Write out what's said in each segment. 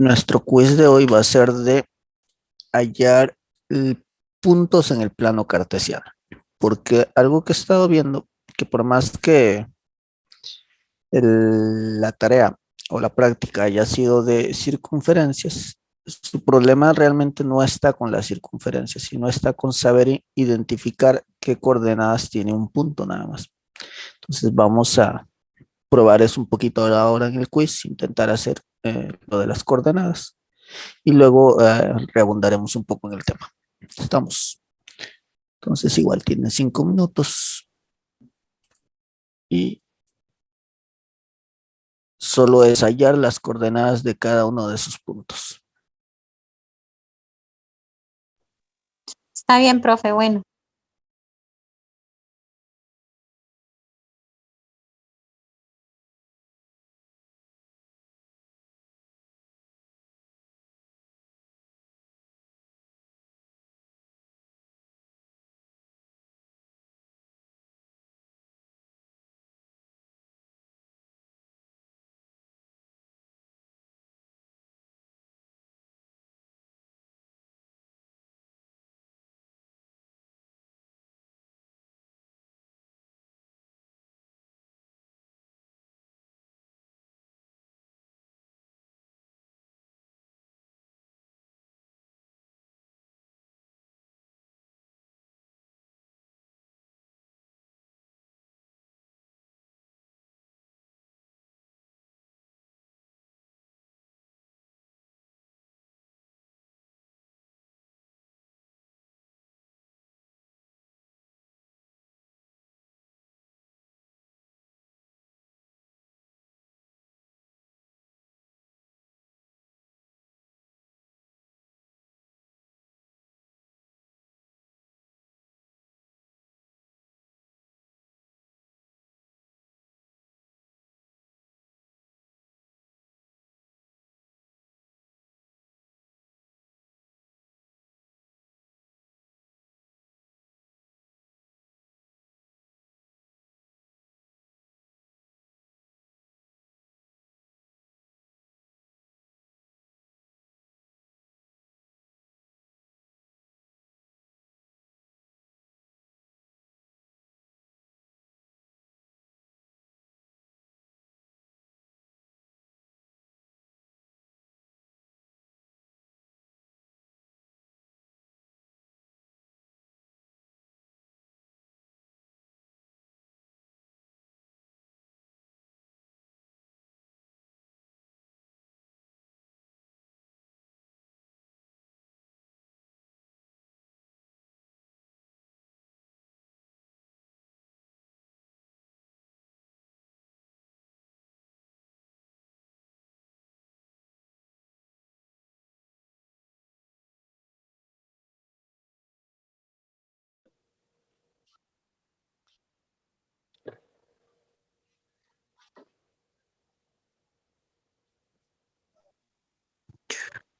Nuestro quiz de hoy va a ser de hallar puntos en el plano cartesiano, porque algo que he estado viendo, que por más que la tarea o la práctica haya sido de circunferencias, su problema realmente no está con las circunferencias, sino está con saber identificar qué coordenadas tiene un punto nada más. Entonces vamos a probar eso un poquito ahora en el quiz, intentar hacer lo de las coordenadas y luego reabundaremos un poco en el tema. Estamos. Entonces igual tienen 5 minutos y solo es hallar las coordenadas de cada uno de sus puntos. Está bien, profe, bueno.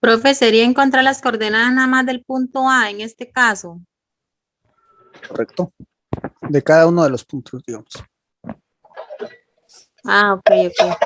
Profe, ¿sería encontrar las coordenadas nada más del punto A en este caso? ¿Correcto? De cada uno de los puntos, digamos. Ah, ok, ok.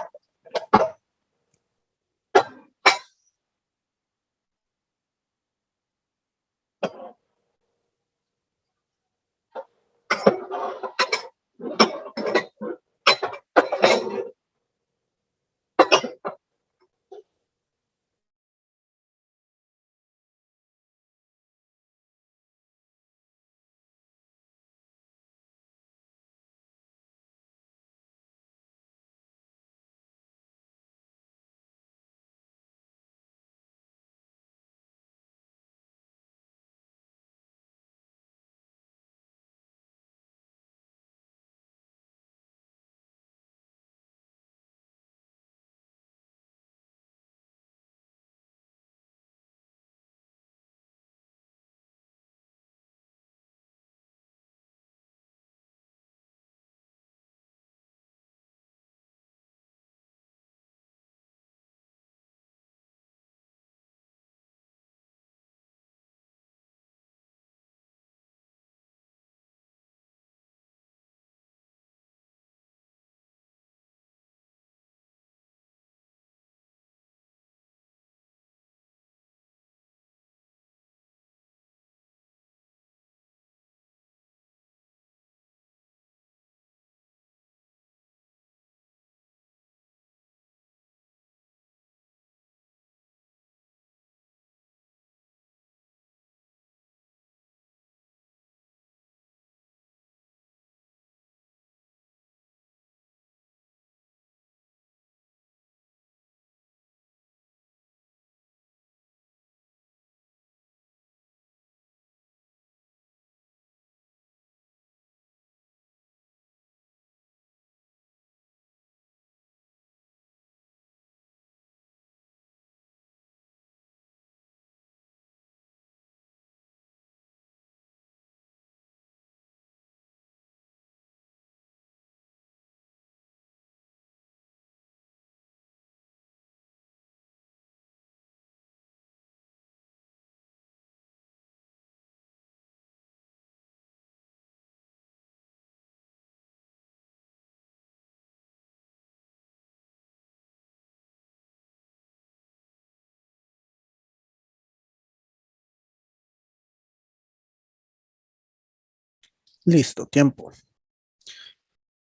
Listo, tiempo.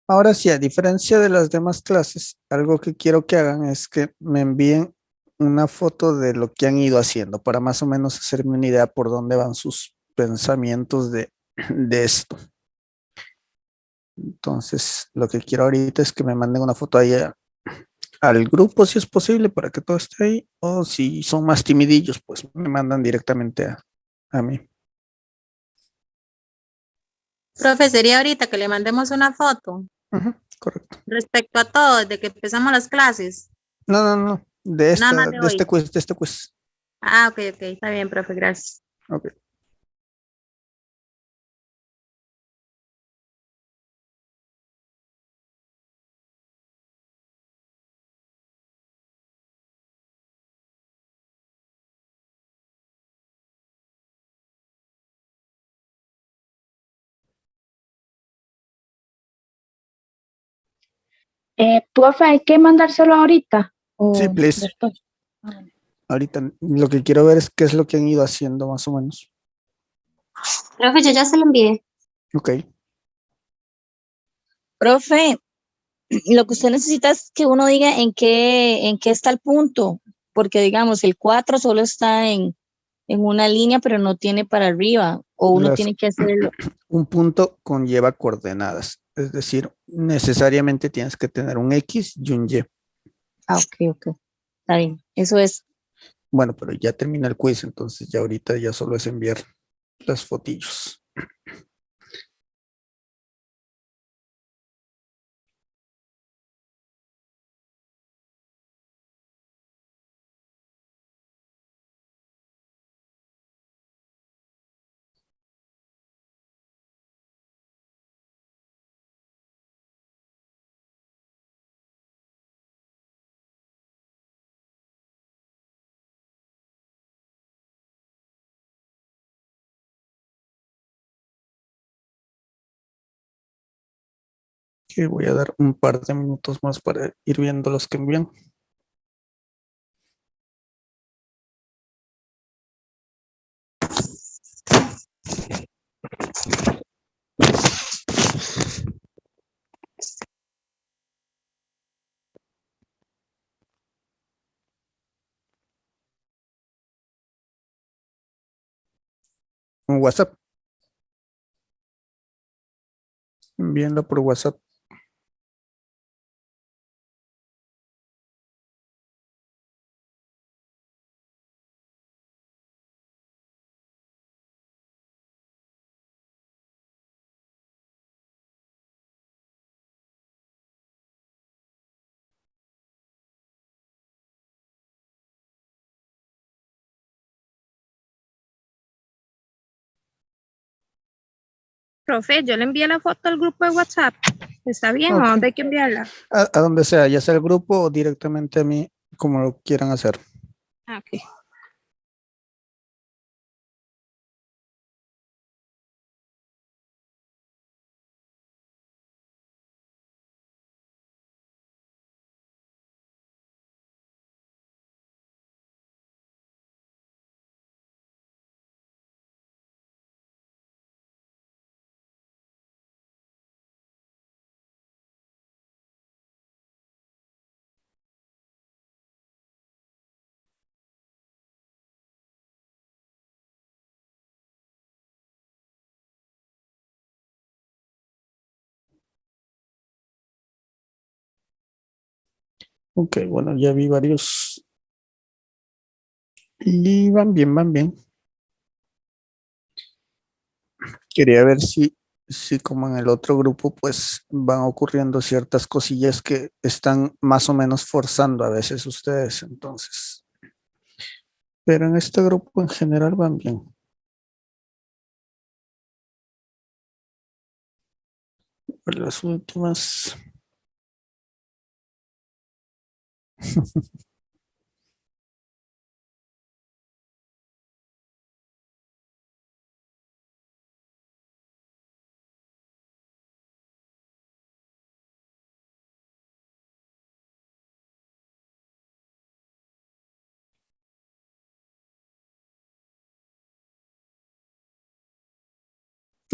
Ahora sí, a diferencia de las demás clases, algo que quiero que hagan es que me envíen una foto de lo que han ido haciendo para más o menos hacerme una idea por dónde van sus pensamientos de esto. Entonces, lo que quiero ahorita es que me manden una foto ahí al grupo, si es posible, para que todo esté ahí. O si son más timidillos, pues me mandan directamente a mí. Profe, sería ahorita que le mandemos una foto Ujú, correcto. respecto a todo, desde que empezamos las clases, No, no, no. nada más de De este hoy. quiz, de este quiz. Ah, ok, ok, está bien, profe, gracias. Ok. Profe, ¿hay que mandárselo ahorita Sí, o please. después? Ah, bueno. Ahorita lo que quiero ver es qué es lo que han ido haciendo más o menos. Profe, yo ya se lo envié. Ok. Profe, lo que usted necesita es que uno diga en qué está el punto, porque digamos, el 4 solo está en una línea, pero no tiene para arriba, o uno Las, tiene que hacerlo. un punto conlleva coordenadas. Es decir, necesariamente tienes que tener un X y un Y. Ah, ok, ok. Está bien. Eso es. Bueno, pero ya termina el quiz, entonces ya ahorita ya solo es enviar las fotillos. Que voy a dar un par de minutos más para ir viendo los que envían. Un WhatsApp. Envíenlo por WhatsApp. Profe, yo le envié la foto al grupo de WhatsApp. ¿Está bien o a Ok. dónde hay que enviarla? A donde sea, ya sea el grupo o directamente a mí, como lo quieran hacer. Ah, ok. Ok, bueno, ya vi varios. Y van bien, van bien. Quería ver si como en el otro grupo, pues van ocurriendo ciertas cosillas que están más o menos forzando a veces ustedes, entonces. Pero en este grupo en general van bien. Por las últimas.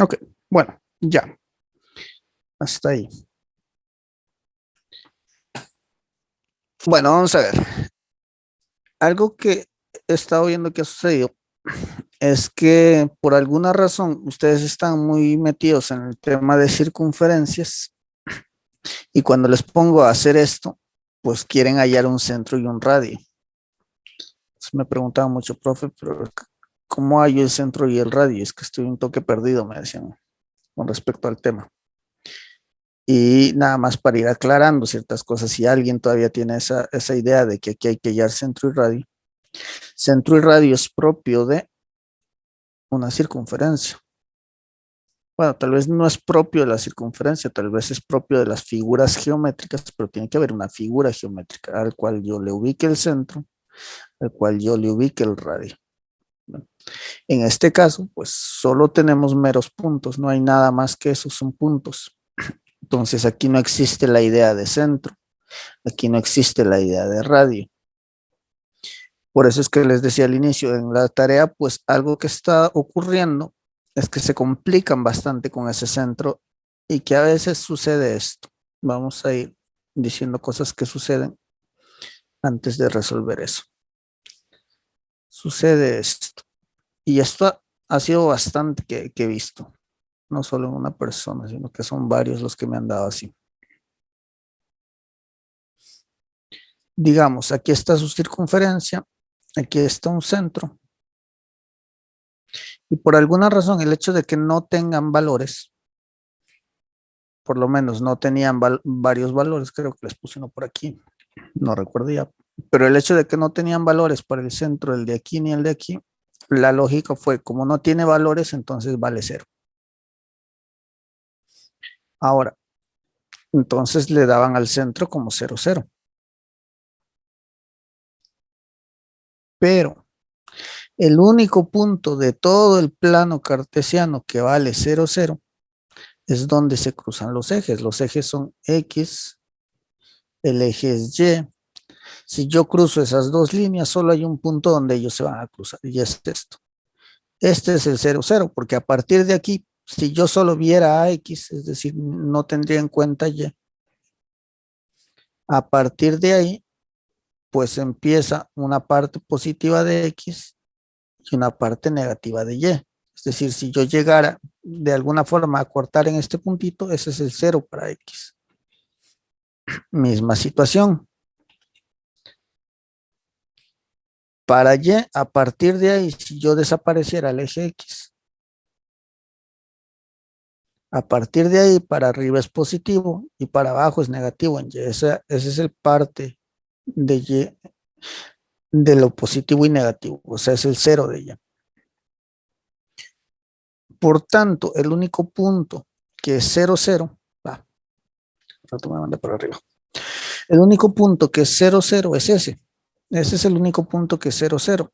Ok, bueno, Ya, hasta ahí. Bueno, vamos a ver. Algo que he estado viendo que ha sucedido es que por alguna razón ustedes están muy metidos en el tema de circunferencias y cuando les pongo a hacer esto, pues quieren hallar un centro y un radio. Entonces me preguntaba mucho, profe, pero ¿cómo hallo el centro y el radio? Es que estoy un toque perdido, me decían, con respecto al tema. Y nada más para ir aclarando ciertas cosas, si alguien todavía tiene esa idea de que aquí hay que hallar centro y radio, centro y radio es propio de una circunferencia. Bueno, tal vez no es propio de la circunferencia, tal vez es propio de las figuras geométricas, pero tiene que haber una figura geométrica al cual yo le ubique el centro, al cual yo le ubique el radio. Bueno, en este caso, pues solo tenemos meros puntos, no hay nada más que eso, son puntos. Entonces aquí no existe la idea de centro, aquí no existe la idea de radio. Por eso es que les decía al inicio, en la tarea, pues algo que está ocurriendo es que se complican bastante con ese centro y que a veces sucede esto. Vamos a ir diciendo cosas que suceden antes de resolver eso. Sucede esto. Y esto ha sido bastante que he visto. No solo en una persona, sino que son varios los que me han dado así. Digamos, aquí está su circunferencia, aquí está un centro. Y por alguna razón, el hecho de que no tengan valores, por lo menos no tenían varios valores, creo que les puse uno por aquí, no recuerdo ya, pero el hecho de que no tenían valores para el centro, el de aquí ni el de aquí, la lógica fue, como no tiene valores, entonces vale 0. Ahora, entonces le daban al centro como 0, 0. Pero el único punto de todo el plano cartesiano que vale 0, 0 es donde se cruzan los ejes. Los ejes son X, el eje es Y. Si yo cruzo esas dos líneas, solo hay un punto donde ellos se van a cruzar y es esto. Este es el 0, 0, porque a partir de aquí, si yo solo viera a X, es decir, no tendría en cuenta Y, a partir de ahí, pues empieza una parte positiva de X y una parte negativa de Y. Es decir, si yo llegara de alguna forma a cortar en este puntito, ese es el 0 para X. Misma situación. Para Y, a partir de ahí, si yo desapareciera el eje X, a partir de ahí para arriba es positivo y para abajo es negativo en Y. Ese es el parte de Y, de lo positivo y negativo, o sea, es el 0 de Y. Por tanto, el único punto que es 0, 0, me mandé para arriba. El único punto que es 0, 0 es ese. Ese es el único punto que es 0, 0.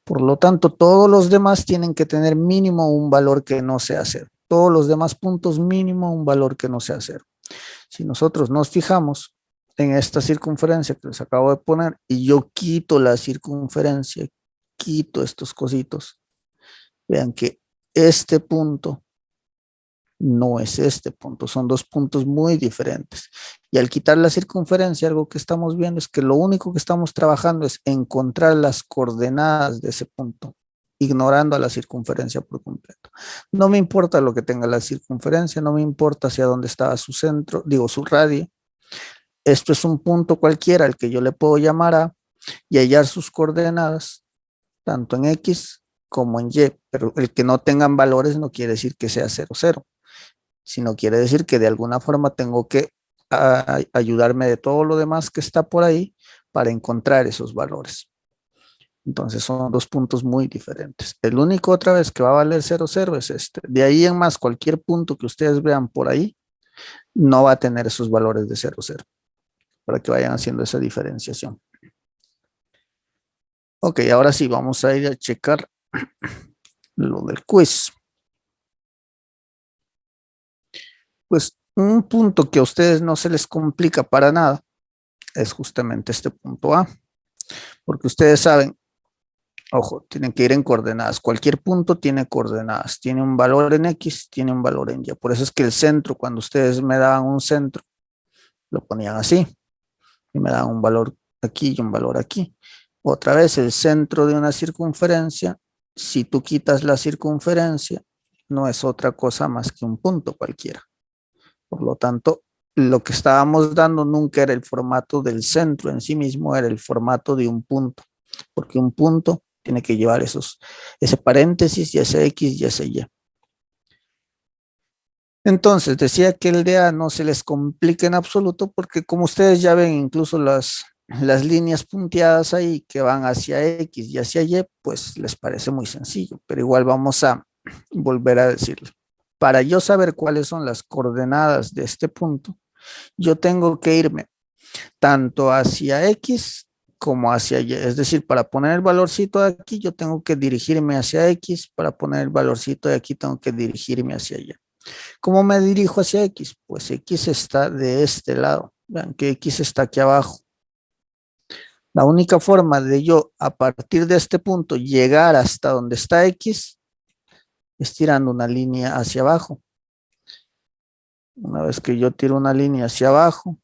Por lo tanto, todos los demás tienen que tener mínimo un valor que no sea 0. Todos los demás puntos mínimo un valor que no sea 0. Si nosotros nos fijamos en esta circunferencia que les acabo de poner y yo quito la circunferencia, quito estos cositos, vean que este punto no es este punto, son dos puntos muy diferentes. Y al quitar la circunferencia, algo que estamos viendo es que lo único que estamos trabajando es encontrar las coordenadas de ese punto, ignorando a la circunferencia por completo. No me importa lo que tenga la circunferencia, no me importa hacia dónde estaba su centro, digo su radio. Esto es un punto cualquiera al que yo le puedo llamar A y hallar sus coordenadas, tanto en X como en Y, pero el que no tengan valores no quiere decir que sea 0, 0. Sino quiere decir que de alguna forma tengo que ayudarme de todo lo demás que está por ahí para encontrar esos valores. Entonces son dos puntos muy diferentes. El único otra vez que va a valer 0, 0 es este. De ahí en más, cualquier punto que ustedes vean por ahí no va a tener esos valores de 0, 0. Para que vayan haciendo esa diferenciación. Ok, ahora sí, vamos a ir a checar lo del quiz. Pues un punto que a ustedes no se les complica para nada es justamente este punto A, porque ustedes saben Ojo, tienen que ir en coordenadas. Cualquier punto tiene coordenadas. Tiene un valor en X, tiene un valor en Y. Por eso es que el centro, cuando ustedes me daban un centro, lo ponían así. Y me daban un valor aquí y un valor aquí. Otra vez, el centro de una circunferencia, si tú quitas la circunferencia, no es otra cosa más que un punto cualquiera. Por lo tanto, lo que estábamos dando nunca era el formato del centro en sí mismo, era el formato de un punto, porque un punto tiene que llevar ese paréntesis y ese X y ese Y. Entonces, decía que el de A no se les complica en absoluto porque como ustedes ya ven, incluso las líneas punteadas ahí que van hacia X y hacia Y, pues les parece muy sencillo, pero igual vamos a volver a decirlo. Para yo saber cuáles son las coordenadas de este punto, yo tengo que irme tanto hacia X como hacia Y. Es decir, para poner el valorcito de aquí, yo tengo que dirigirme hacia X. Para poner el valorcito de aquí, tengo que dirigirme hacia Y. ¿Cómo me dirijo hacia X? Pues X está de este lado. Vean que X está aquí abajo. La única forma de yo, a partir de este punto, llegar hasta donde está X, es tirando una línea hacia abajo. Una vez que yo tiro una línea hacia abajo,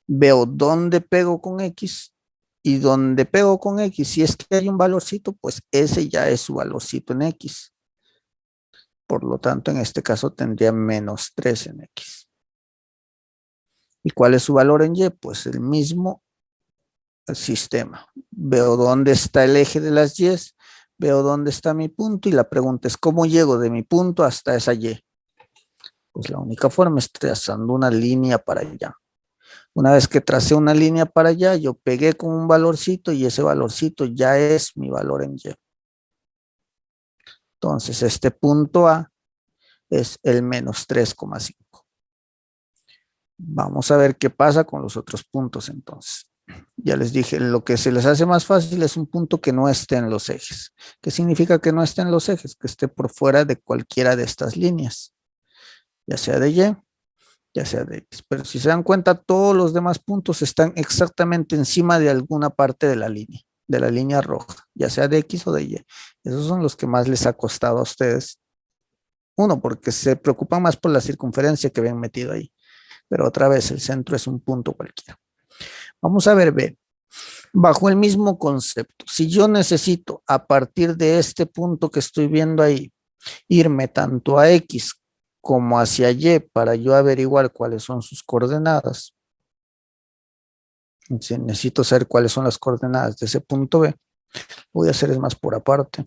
veo dónde pego con X y donde pego con X, si es que hay un valorcito, pues ese ya es su valorcito en X. Por lo tanto, en este caso tendría menos 3 en X. ¿Y cuál es su valor en Y? Pues el mismo sistema. Veo dónde está el eje de las Y, veo dónde está mi punto y la pregunta es ¿cómo llego de mi punto hasta esa Y? Pues la única forma es trazando una línea para allá. Una vez que tracé una línea para allá, yo pegué con un valorcito y ese valorcito ya es mi valor en Y. Entonces, este punto A es el menos 3,5. Vamos a ver qué pasa con los otros puntos entonces. Ya les dije, lo que se les hace más fácil es un punto que no esté en los ejes. ¿Qué significa que no esté en los ejes? Que esté por fuera de cualquiera de estas líneas, ya sea de Y, ya sea de X. Pero si se dan cuenta, todos los demás puntos están exactamente encima de alguna parte de la línea roja, ya sea de X o de Y. Esos son los que más les ha costado a ustedes. Uno, porque se preocupan más por la circunferencia que ven metido ahí. Pero otra vez, el centro es un punto cualquiera. Vamos a ver B. Bajo el mismo concepto, si yo necesito a partir de este punto que estoy viendo ahí, irme tanto a X como hacia Y para yo averiguar cuáles son sus coordenadas. Si necesito saber cuáles son las coordenadas de ese punto B, voy a hacer es más por aparte.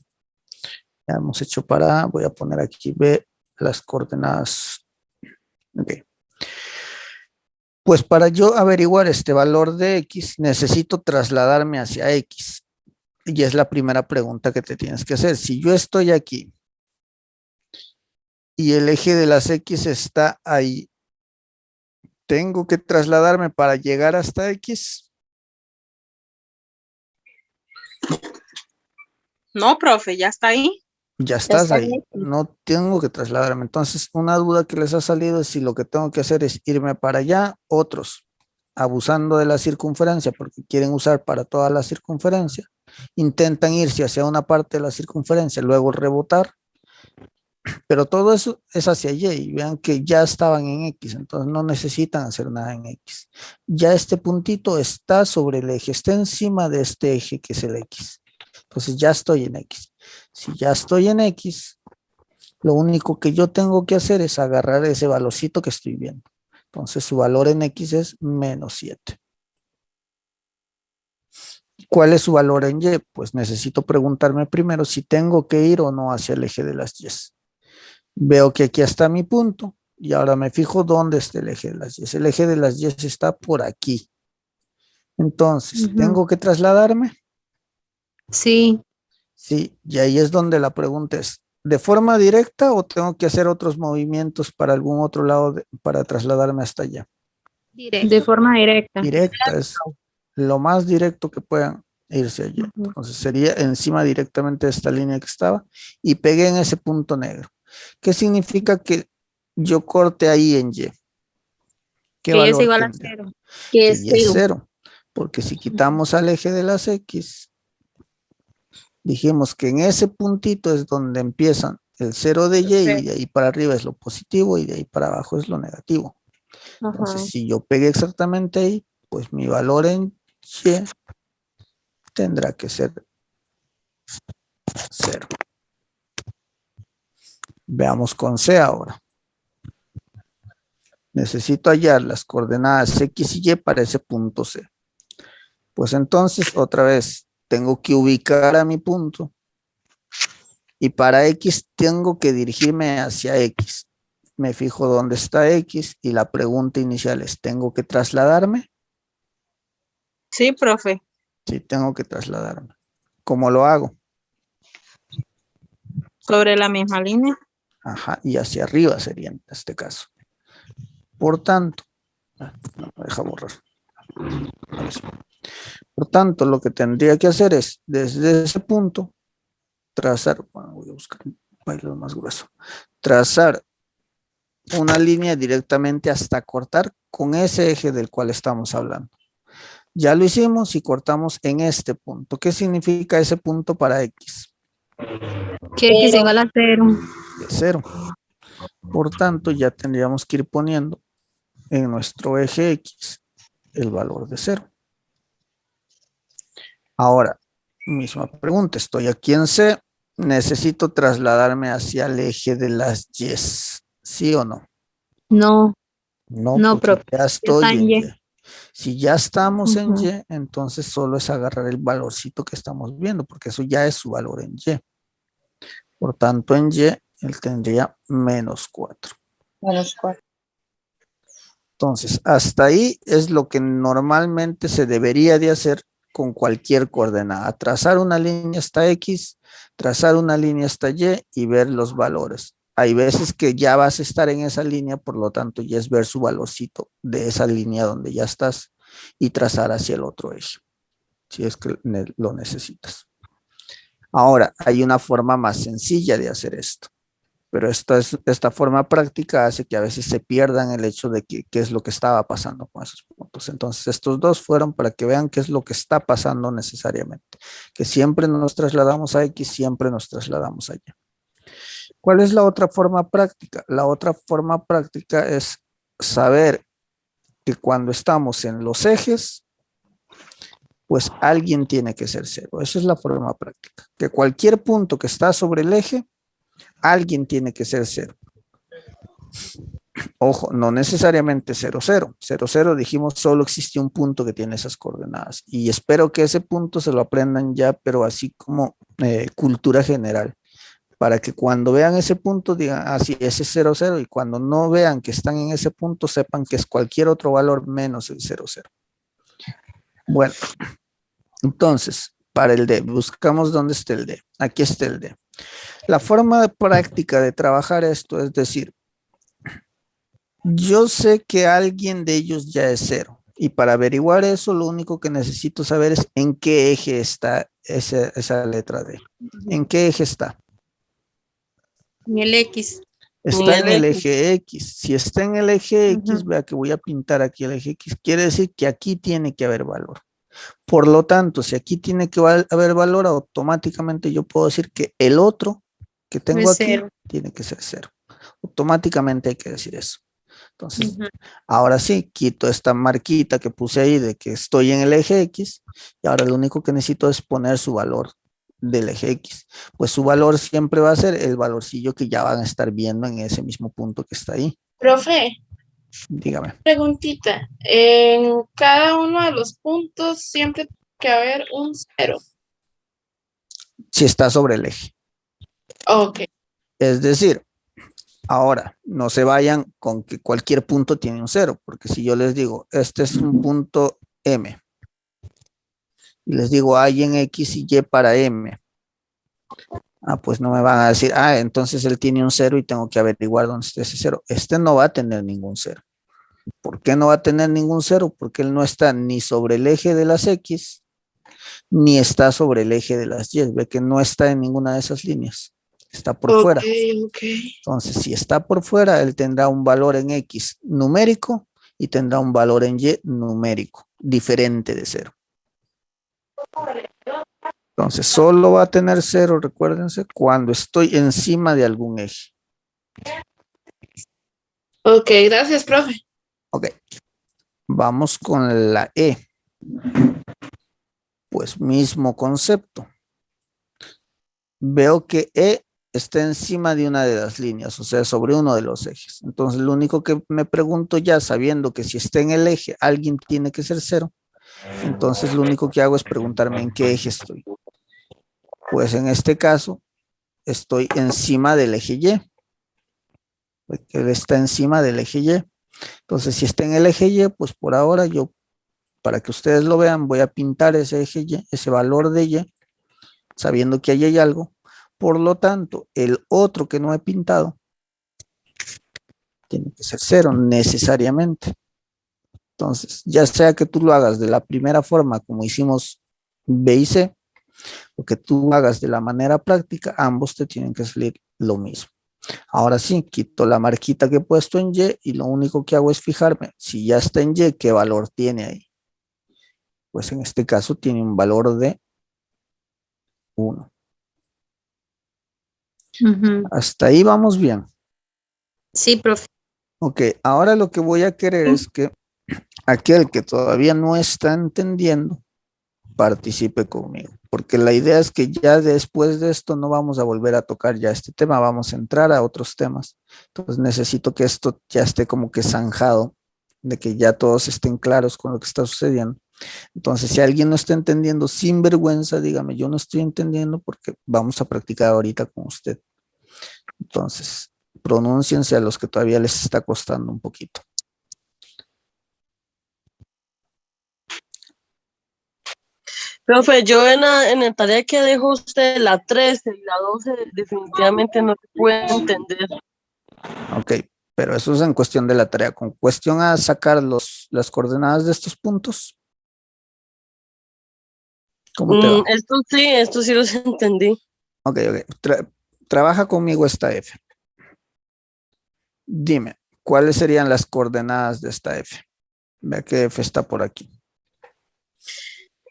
Ya hemos hecho para A, voy a poner aquí B, las coordenadas. Ok. Pues para yo averiguar este valor de X, necesito trasladarme hacia X. Y es la primera pregunta que te tienes que hacer. Si yo estoy aquí y el eje de las X está ahí, ¿tengo que trasladarme para llegar hasta X? No, profe, ya está ahí. Ya estás está ahí, en X. no tengo que trasladarme. Entonces, una duda que les ha salido es si lo que tengo que hacer es irme para allá. Otros, abusando de la circunferencia porque quieren usar para toda la circunferencia, intentan irse hacia una parte de la circunferencia, luego rebotar, pero todo eso es hacia Y y vean que ya estaban en X, entonces no necesitan hacer nada en X. Ya este puntito está sobre el eje, está encima de este eje que es el X. Entonces ya estoy en X. Si ya estoy en X, lo único que yo tengo que hacer es agarrar ese valorcito que estoy viendo. Entonces su valor en X es menos 7. ¿Cuál es su valor en Y? Pues necesito preguntarme primero si tengo que ir o no hacia el eje de las Y. Veo que aquí está mi punto y ahora me fijo dónde está el eje de las Y. El eje de las Y está por aquí. Entonces, ¿tengo que trasladarme? Sí, Sí, y ahí es donde la pregunta es, ¿de forma directa o tengo que hacer otros movimientos para algún otro lado para trasladarme hasta allá? directo. De forma directa. Directa es lo más directo que puedan irse allá. Entonces sería encima directamente de esta línea que estaba y pegué en ese punto negro. ¿Qué significa que yo corte ahí en Y? ¿Qué Que Y es valor igual a tendría? 0. Que Que es Y es 0. 0, porque si quitamos al eje de las X, Dijimos que en ese puntito es donde empiezan el 0 de y de ahí para arriba es lo positivo y de ahí para abajo es lo negativo. Entonces, Ajá. si yo pegué exactamente ahí, pues mi valor en y tendrá que ser 0. Veamos con C ahora. Necesito hallar las coordenadas X y Y para ese punto C. Pues entonces, otra vez, tengo que ubicar a mi punto. Y para X tengo que dirigirme hacia X. Me fijo dónde está X y la pregunta inicial es, ¿tengo que trasladarme? Sí, profe. Sí, tengo que trasladarme. ¿Cómo lo hago? Sobre la misma línea. Ajá, y hacia arriba sería en este caso. Por tanto, no me deja borrar. Por tanto, lo que tendría que hacer es, desde ese punto, trazar, bueno, voy a buscar un baile más grueso, trazar una línea directamente hasta cortar con ese eje del cual estamos hablando. Ya lo hicimos y cortamos en este punto. ¿Qué significa ese punto para X? Que X igual a 0. De 0. Por tanto, ya tendríamos que ir poniendo en nuestro eje X el valor de 0. Ahora, misma pregunta, estoy aquí en C, necesito trasladarme hacia el eje de las Y, ¿sí o no? No, No, no, porque profe. ya Está estoy en en Y. Y. Si ya estamos en Ujú. Y, entonces solo es agarrar el valorcito que estamos viendo, porque eso ya es su valor en Y. Por tanto, en Y, él tendría menos 4. -4. Entonces, hasta ahí es lo que normalmente se debería de hacer con cualquier coordenada. Trazar una línea hasta X, trazar una línea hasta Y y ver los valores. Hay veces que ya vas a estar en esa línea, por lo tanto ya es ver su valorcito de esa línea donde ya estás y trazar hacia el otro eje, si es que lo necesitas. Ahora, hay una forma más sencilla de hacer esto. Pero esta forma práctica hace que a veces se pierdan el hecho de qué es lo que estaba pasando con esos puntos. Entonces, estos dos fueron para que vean qué es lo que está pasando necesariamente. Que siempre nos trasladamos a X, siempre nos trasladamos allá. ¿Cuál es la otra forma práctica? La otra forma práctica es saber que cuando estamos en los ejes, pues alguien tiene que ser 0. Esa es la forma práctica. Que cualquier punto que está sobre el eje, alguien tiene que ser 0. Ojo, no necesariamente 0, 0. 0, 0 dijimos solo existe un punto que tiene esas coordenadas. Y espero que ese punto se lo aprendan ya, pero así como cultura general. Para que cuando vean ese punto digan, ah, sí, ese es 0, 0. Y cuando no vean que están en ese punto, sepan que es cualquier otro valor menos el 0, 0. Bueno, entonces, para el D, buscamos dónde está el D. Aquí está el D. La forma práctica de trabajar esto es decir, yo sé que alguien de ellos ya es 0. Y para averiguar eso, lo único que necesito saber es en qué eje está esa letra D. ¿En qué eje está? En el X. Está en el eje X. Si está en el eje X, vea que voy a pintar aquí el eje X. Quiere decir que aquí tiene que haber valor. Por lo tanto, si aquí tiene que haber valor, automáticamente yo puedo decir que el otro que tengo Es aquí 0. tiene que ser 0. Automáticamente hay que decir eso. Entonces, ahora sí, quito esta marquita que puse ahí de que estoy en el eje X y ahora lo único que necesito es poner su valor del eje X. Pues su valor siempre va a ser el valorcillo que ya van a estar viendo en ese mismo punto que está ahí. Profe, Dígame. preguntita. En cada uno de los puntos siempre tiene que haber un 0. Si está sobre el eje. Ok. Es decir, ahora, no se vayan con que cualquier punto tiene un 0, porque si yo les digo, este es un punto M, y les digo, hay en X y Y para M, pues no me van a decir, entonces él tiene un 0 y tengo que averiguar dónde está ese 0. Este no va a tener ningún 0. ¿Por qué no va a tener ningún 0? Porque él no está ni sobre el eje de las X, ni está sobre el eje de las Y. Ve que no está en ninguna de esas líneas. Está por fuera. Ok. Entonces, si está por fuera, él tendrá un valor en X numérico y tendrá un valor en Y numérico, diferente de 0. Entonces, solo va a tener 0, recuérdense, cuando estoy encima de algún eje. Ok, gracias, profe. Ok, vamos con la E. Pues mismo concepto. Veo que E está encima de una de las líneas, o sea, sobre uno de los ejes. Entonces, lo único que me pregunto ya, sabiendo que si está en el eje, alguien tiene que ser 0. Entonces, lo único que hago es preguntarme en qué eje estoy. Pues en este caso, estoy encima del eje Y. Porque él está encima del eje Y. Entonces, si está en el eje Y, pues por ahora yo, para que ustedes lo vean, voy a pintar ese eje Y, ese valor de Y, sabiendo que ahí hay algo. Por lo tanto, el otro que no he pintado tiene que ser 0 necesariamente. Entonces, ya sea que tú lo hagas de la primera forma, como hicimos B y C, o que tú hagas de la manera práctica, ambos te tienen que salir lo mismo. Ahora sí, quito la marquita que he puesto en Y y lo único que hago es fijarme, si ya está en Y, ¿qué valor tiene ahí? Pues en este caso tiene un valor de 1. Hasta ahí vamos bien. Sí, profe. Ok, ahora lo que voy a querer es que aquel que todavía no está entendiendo participe conmigo, porque la idea es que ya después de esto no vamos a volver a tocar ya este tema, vamos a entrar a otros temas. Entonces necesito que esto ya esté como que zanjado, de que ya todos estén claros con lo que está sucediendo. Entonces, si alguien no está entendiendo, sin vergüenza, dígame, yo no estoy entendiendo porque vamos a practicar ahorita con usted. Entonces, pronúnciense a los que todavía les está costando un poquito. Profe, yo en la tarea que dejó usted, la 13 y la 12, definitivamente no se puede entender. Ok, pero eso es en cuestión de la tarea. Con cuestión a sacar las coordenadas de estos puntos. ¿Cómo te va? Esto sí los entendí. Ok. Trabaja conmigo esta F. Dime, ¿cuáles serían las coordenadas de esta F? Vea que F está por aquí.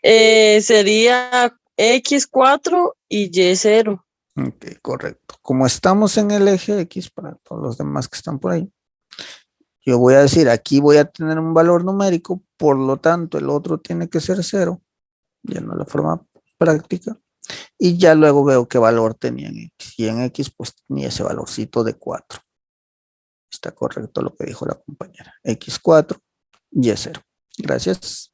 Sería X4 y Y0. Ok, correcto. Como estamos en el eje X, para todos los demás que están por ahí, yo voy a decir, aquí voy a tener un valor numérico, por lo tanto, el otro tiene que ser 0, ya no la forma práctica, y ya luego veo qué valor tenía en X, y en X pues tenía ese valorcito de 4. Está correcto lo que dijo la compañera. X4, Y0. Gracias.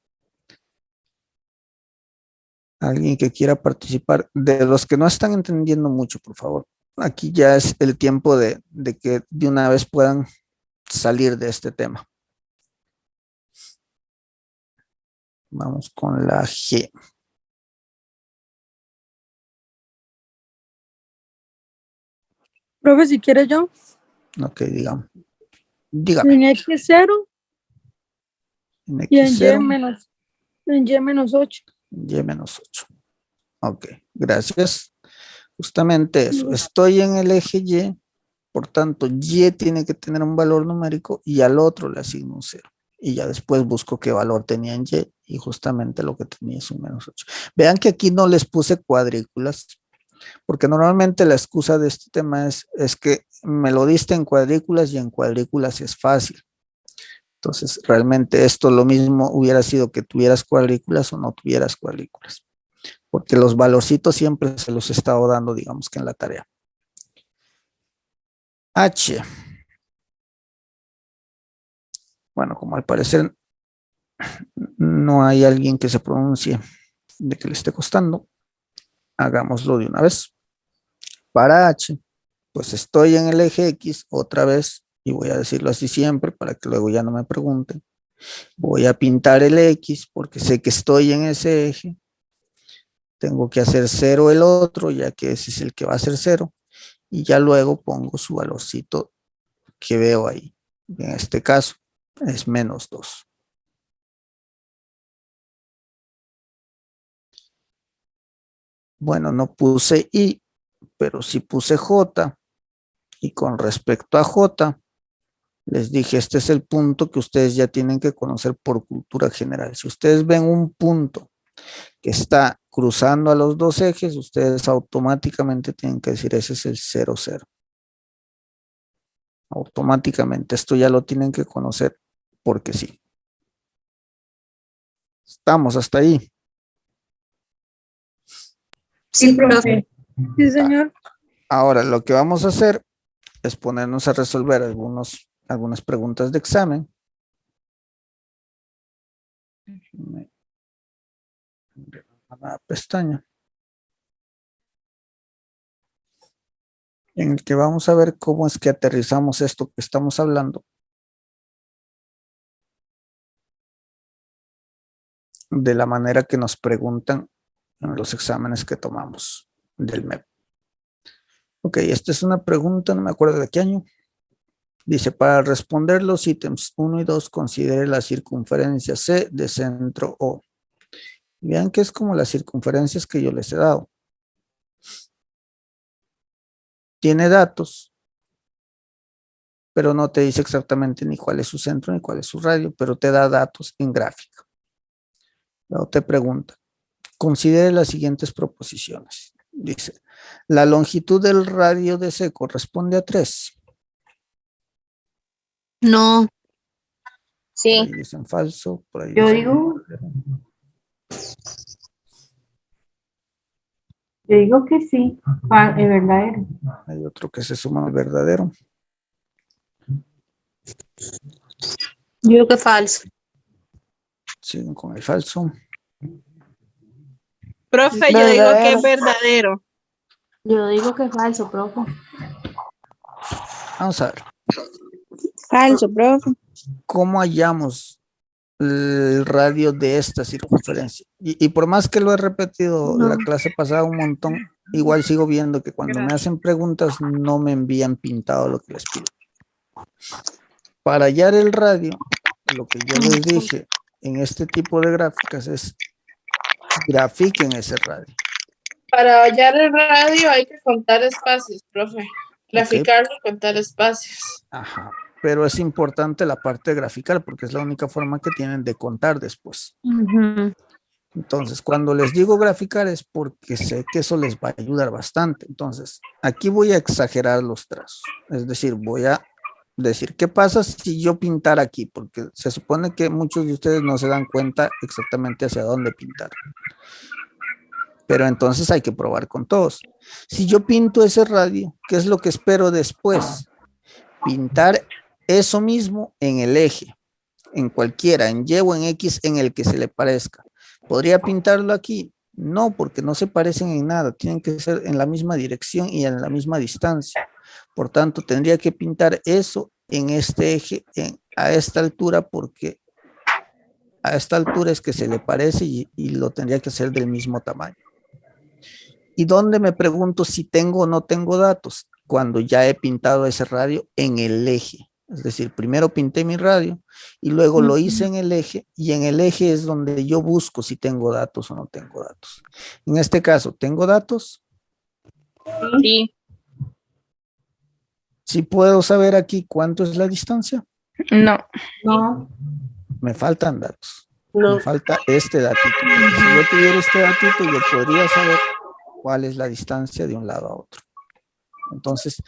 Alguien que quiera participar, de los que no están entendiendo mucho, por favor. Aquí ya es el tiempo de que de una vez puedan salir de este tema. Vamos con la G. Profe, si quiere yo, Ok, dígame. en X0 En y en X0, en Y menos 8. Y menos 8. Ok, gracias. Justamente eso. Estoy en el eje Y, por tanto, Y tiene que tener un valor numérico y al otro le asigno un 0. Y ya después busco qué valor tenía en Y justamente lo que tenía es un menos 8. Vean que aquí no les puse cuadrículas, porque normalmente la excusa de este tema es que me lo diste en cuadrículas y en cuadrículas es fácil. Entonces, realmente esto lo mismo hubiera sido que tuvieras cuadrículas o no tuvieras cuadrículas, porque los valorcitos siempre se los he estado dando, digamos que en la tarea. H. Bueno, como al parecer no hay alguien que se pronuncie de que le esté costando, hagámoslo de una vez. Para H, pues estoy en el eje X otra vez, y voy a decirlo así siempre para que luego ya no me pregunten. Voy a pintar el X porque sé que estoy en ese eje. Tengo que hacer 0 el otro, ya que ese es el que va a ser 0. Y ya luego pongo su valorcito que veo ahí. En este caso es menos 2. Bueno, no puse I, pero sí puse J. Y con respecto a J, les dije, este es el punto que ustedes ya tienen que conocer por cultura general. Si ustedes ven un punto que está cruzando a los dos ejes, ustedes automáticamente tienen que decir ese es el 0, 0. Automáticamente, esto ya lo tienen que conocer porque sí. Estamos hasta ahí. Sí, profe. Sí, señor. Ahora, lo que vamos a hacer es ponernos a resolver algunas preguntas de examen. Una pestaña en el que vamos a ver cómo es que aterrizamos esto que estamos hablando de la manera que nos preguntan en los exámenes que tomamos del MEP. Ok, esta es una pregunta, no me acuerdo de qué año. Dice, para responder los ítems 1 y 2, considere la circunferencia C de centro O. Vean que es como las circunferencias que yo les he dado. Tiene datos, pero no te dice exactamente ni cuál es su centro ni cuál es su radio, pero te da datos en gráfica. Luego te pregunta, considere las siguientes proposiciones. Dice, la longitud del radio de C corresponde a 3. No. Por Sí. ahí dicen falso, por ahí Yo dicen digo- verdadero. Yo digo que sí, es verdadero. Hay otro que se suma al verdadero. Yo creo que falso. Siguen con el falso. Profe, yo digo que es verdadero. Yo digo que es falso, profe. Vamos a ver. Falso, profe. ¿Cómo hallamos el radio de esta circunferencia? Y por más que lo he repetido la clase pasada un montón, igual sigo viendo que cuando me hacen preguntas no me envían pintado lo que les pido. Para hallar el radio, lo que yo les dije en este tipo de gráficas es grafiquen ese radio. Para hallar el radio hay que contar espacios, profe. Graficarlo y contar espacios. Ajá. Pero es importante la parte grafical porque es la única forma que tienen de contar después. Entonces, cuando les digo graficar es porque sé que eso les va a ayudar bastante. Entonces, aquí voy a exagerar los trazos. Es decir, voy a decir, ¿qué pasa si yo pintara aquí? Porque se supone que muchos de ustedes no se dan cuenta exactamente hacia dónde pintar. Pero entonces hay que probar con todos. Si yo pinto ese radio, ¿qué es lo que espero después? Pintar eso mismo en el eje, en cualquiera, en Y o en X, en el que se le parezca. ¿Podría pintarlo aquí? No, porque no se parecen en nada, tienen que ser en la misma dirección y en la misma distancia. Por tanto, tendría que pintar eso en este eje, a esta altura, porque a esta altura es que se le parece y lo tendría que hacer del mismo tamaño. ¿Y dónde me pregunto si tengo o no tengo datos? Cuando ya he pintado ese radio en el eje. Es decir, primero pinté mi radio y luego lo hice en el eje, y en el eje es donde yo busco si tengo datos o no tengo datos. En este caso, ¿tengo datos? Sí. ¿Sí puedo saber aquí cuánto es la distancia? No. No. Me faltan datos. No. Me falta este datito. Porque si yo tuviera este datito, yo podría saber cuál es la distancia de un lado a otro. Entonces,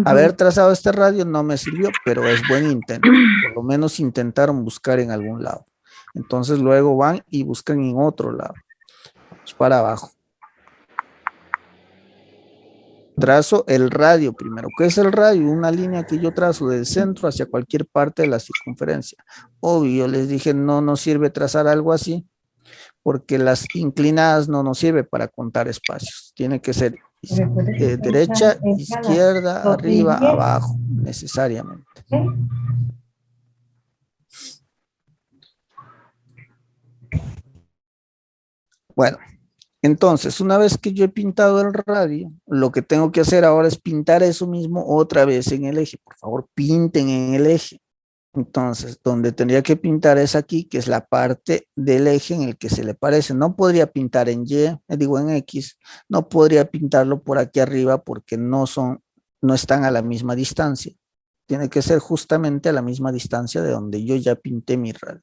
haber trazado este radio no me sirvió, pero es buen intento. Por lo menos intentaron buscar en algún lado. Entonces, luego van y buscan en otro lado. Vamos para abajo. Trazo el radio primero. ¿Qué es el radio? Una línea que yo trazo del centro hacia cualquier parte de la circunferencia. Obvio, les dije, no nos sirve trazar algo así, porque las inclinadas no nos sirve para contar espacios. Tiene que ser derecha, izquierda, arriba, abajo, necesariamente. Bueno, entonces, una vez que yo he pintado el radio, lo que tengo que hacer ahora es pintar eso mismo otra vez en el eje. Por favor, pinten en el eje. Entonces, donde tendría que pintar es aquí, que es la parte del eje en el que se le parece. No podría pintar en Y, digo en X, no podría pintarlo por aquí arriba porque no están a la misma distancia. Tiene que ser justamente a la misma distancia de donde yo ya pinté mi radio.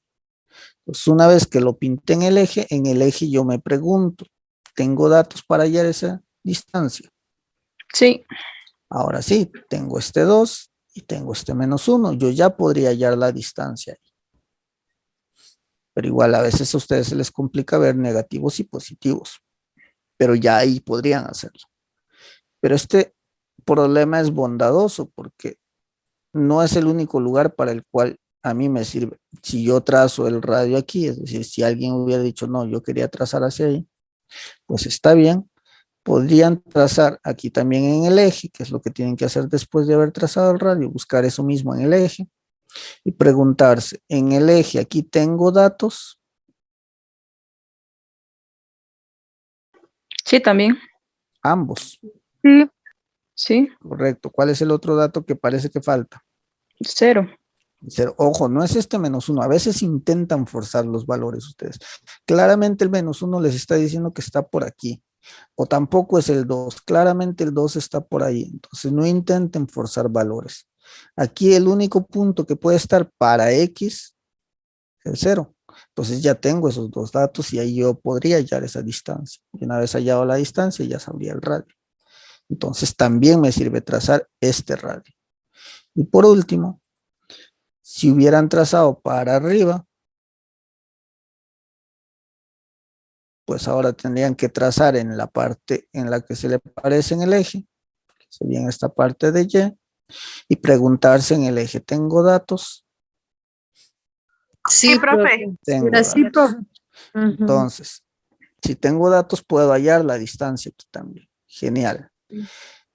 Entonces, una vez que lo pinté en el eje yo me pregunto, tengo datos para hallar esa distancia. Sí. Ahora sí, tengo este 2 y tengo este -1. Yo ya podría hallar la distancia. Pero igual a veces a ustedes se les complica ver negativos y positivos. Pero ya ahí podrían hacerlo. Pero este problema es bondadoso porque no es el único lugar para el cual a mí me sirve. Si yo trazo el radio aquí, es decir, si alguien hubiera dicho, no, yo quería trazar hacia ahí, pues está bien. Podrían trazar aquí también en el eje, que es lo que tienen que hacer después de haber trazado el radio, buscar eso mismo en el eje y preguntarse, en el eje aquí tengo datos. Sí, también. Ambos. Sí. Sí, Correcto. ¿Cuál es el otro dato que parece que falta? 0. Ojo, no es este -1. A veces intentan forzar los valores ustedes. Claramente el -1 les está diciendo que está por aquí. O tampoco es el 2. Claramente el 2 está por ahí. Entonces no intenten forzar valores. Aquí el único punto que puede estar para X es el 0. Entonces ya tengo esos dos datos y ahí yo podría hallar esa distancia. Y una vez hallado la distancia ya sabría el radio. Entonces también me sirve trazar este radio. Y por último, si hubieran trazado para arriba, pues ahora tendrían que trazar en la parte en la que se le parece en el eje, que sería en esta parte de Y preguntarse en el eje, ¿tengo datos? Sí, profe. Tengo Sí, datos. profe. Entonces, si tengo datos, puedo hallar la distancia aquí también. Genial.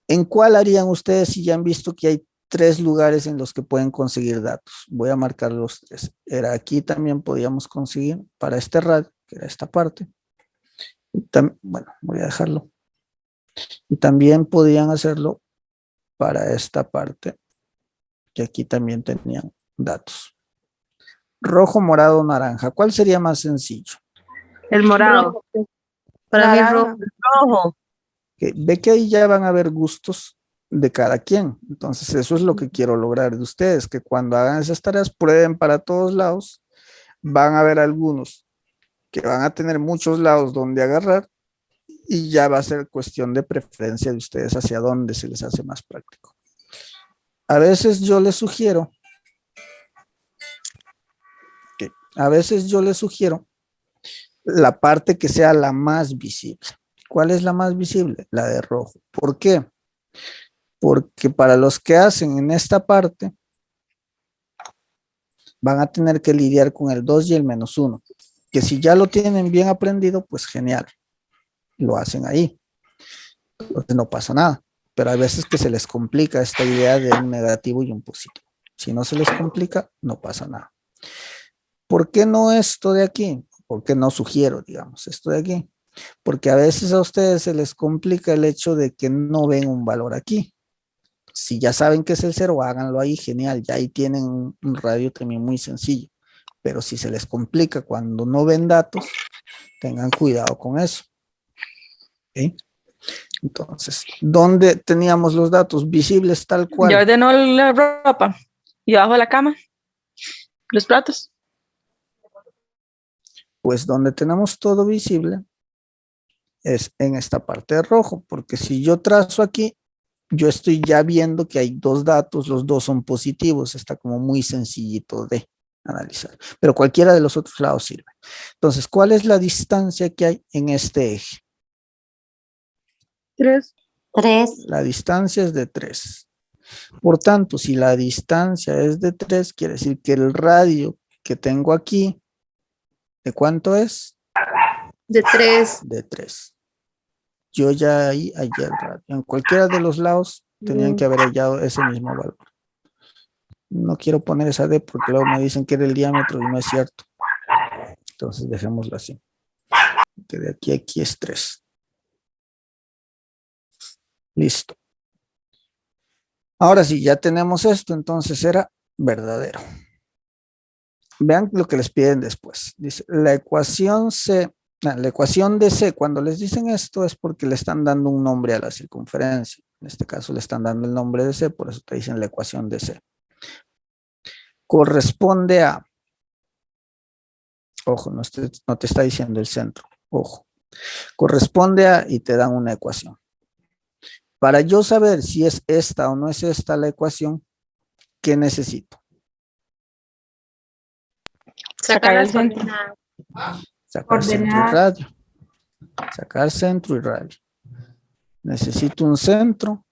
¿En cuál harían ustedes si ya han visto que hay 3 lugares en los que pueden conseguir datos? Voy a marcar los 3. Era aquí también podíamos conseguir para este radio, que era esta parte. Bueno, voy a dejarlo. Y también podían hacerlo para esta parte, que aquí también tenían datos. Rojo, morado, naranja. ¿Cuál sería más sencillo? El morado. Para mí rojo. Rojo. Ve que ahí ya van a haber gustos de cada quien. Entonces eso es lo que quiero lograr de ustedes, que cuando hagan esas tareas prueben para todos lados. Van a haber algunos que van a tener muchos lados donde agarrar y ya va a ser cuestión de preferencia de ustedes hacia dónde se les hace más práctico. A veces yo les sugiero la parte que sea la más visible. ¿Cuál es la más visible? La de rojo. ¿Por qué? Porque para los que hacen en esta parte, van a tener que lidiar con el 2 y el -1. Que si ya lo tienen bien aprendido, pues genial. Lo hacen ahí. Entonces no pasa nada. Pero hay veces que se les complica esta idea de un negativo y un positivo. Si no se les complica, no pasa nada. ¿Por qué no esto de aquí? ¿Por qué no sugiero, digamos, esto de aquí? Porque a veces a ustedes se les complica el hecho de que no ven un valor aquí. Si ya saben que es el 0, háganlo ahí, genial. Ya ahí tienen un radio también muy sencillo. Pero si se les complica cuando no ven datos, tengan cuidado con eso. ¿Okay? Entonces, ¿dónde teníamos los datos visibles tal cual? Ya ordenó la ropa. Y abajo de la cama. Los platos. Pues donde tenemos todo visible es en esta parte de rojo, porque si yo trazo aquí, yo estoy ya viendo que hay 2 datos, los 2 son positivos, está como muy sencillito de analizar, pero cualquiera de los otros lados sirve. Entonces, ¿cuál es la distancia que hay en este eje? 3. 3. La distancia es de 3. Por tanto, si la distancia es de 3, quiere decir que el radio que tengo aquí, ¿de cuánto es? De 3. De 3. Yo ya ahí hallé el radio. En cualquiera de los lados tenían que haber hallado ese mismo valor. No quiero poner esa D porque luego me dicen que era el diámetro y no es cierto. Entonces dejémoslo así. Que de aquí a aquí es 3. Listo. Ahora sí, ya tenemos esto, entonces era verdadero. Vean lo que les piden después. Dice, la ecuación de C, cuando les dicen esto es porque le están dando un nombre a la circunferencia. En este caso le están dando el nombre de C, por eso te dicen la ecuación de C. Corresponde a, ojo, no te está diciendo el centro, ojo, Corresponde a y te dan una ecuación. Para yo saber si es esta o no es esta la ecuación, ¿qué necesito? Sacar las centro. coordenadas. Sacar centro y Coordenadas. radio. Sacar centro y radio. Necesito un centro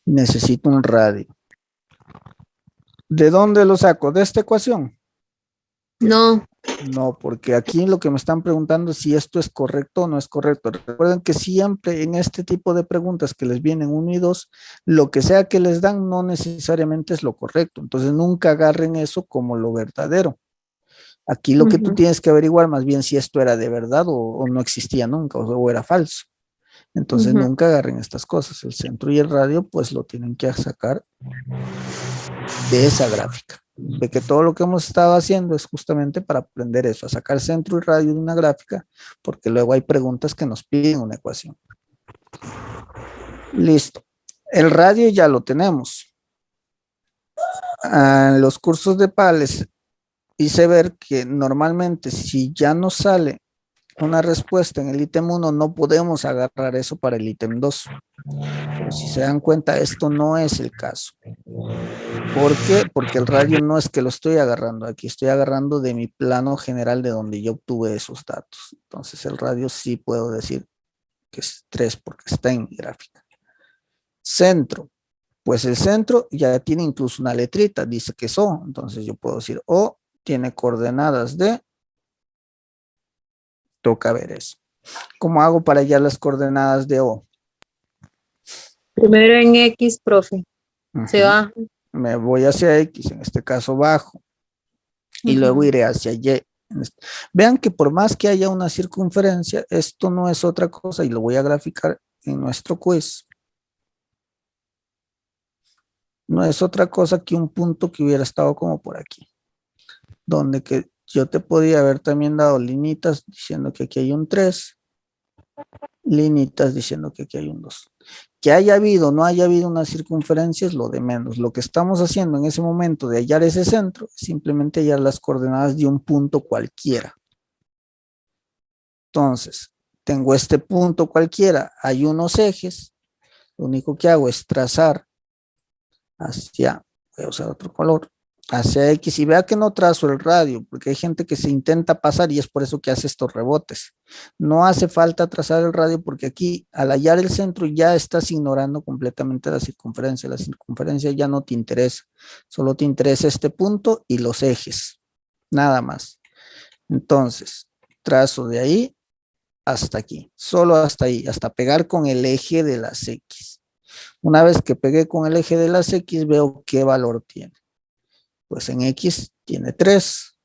y necesito un radio. ¿De dónde lo saco? ¿De esta ecuación? No. No, porque aquí lo que me están preguntando es si esto es correcto o no es correcto. Recuerden que siempre en este tipo de preguntas que les vienen 1 y 2, lo que sea que les dan no necesariamente es lo correcto. Entonces nunca agarren eso como lo verdadero. Aquí lo que tú tienes que averiguar más bien si esto era de verdad o no existía nunca o era falso. Entonces nunca agarren estas cosas. El centro y el radio pues lo tienen que sacar de esa gráfica. De que todo lo que hemos estado haciendo es justamente para aprender eso, a sacar centro y radio de una gráfica, porque luego hay preguntas que nos piden una ecuación. Listo. El radio ya lo tenemos. En los cursos de PALES hice ver que normalmente si ya nos sale una respuesta en el ítem 1, no podemos agarrar eso para el ítem 2. Pero si se dan cuenta, esto no es el caso. ¿Por qué? Porque el radio no es que lo estoy agarrando aquí, estoy agarrando de mi plano general de donde yo obtuve esos datos. Entonces el radio sí puedo decir que es 3 porque está en mi gráfica. Centro. Pues el centro ya tiene incluso una letrita, dice que es O. Entonces yo puedo decir O tiene coordenadas de... Toca ver eso. ¿Cómo hago para hallar las coordenadas de O? Primero en X, profe. Se va. Me voy hacia X, en este caso bajo. Y luego iré hacia Y. Vean que por más que haya una circunferencia, esto no es otra cosa y lo voy a graficar en nuestro quiz. No es otra cosa que un punto que hubiera estado como por aquí. Donde que yo te podía haber también dado linitas diciendo que aquí hay un 3. Linitas diciendo que aquí hay un 2. Que haya habido o no haya habido una circunferencia es lo de menos. Lo que estamos haciendo en ese momento de hallar ese centro es simplemente hallar las coordenadas de un punto cualquiera. Entonces, tengo este punto cualquiera, hay unos ejes, lo único que hago es trazar hacia, voy a usar otro color, hacia X, y vea que no trazo el radio, porque hay gente que se intenta pasar y es por eso que hace estos rebotes. No hace falta trazar el radio porque aquí al hallar el centro ya estás ignorando completamente la circunferencia ya no te interesa, solo te interesa este punto y los ejes, nada más. Entonces, trazo de ahí hasta aquí, solo hasta ahí, hasta pegar con el eje de las X. Una vez que pegué con el eje de las X, veo qué valor tiene. Pues en X tiene 3.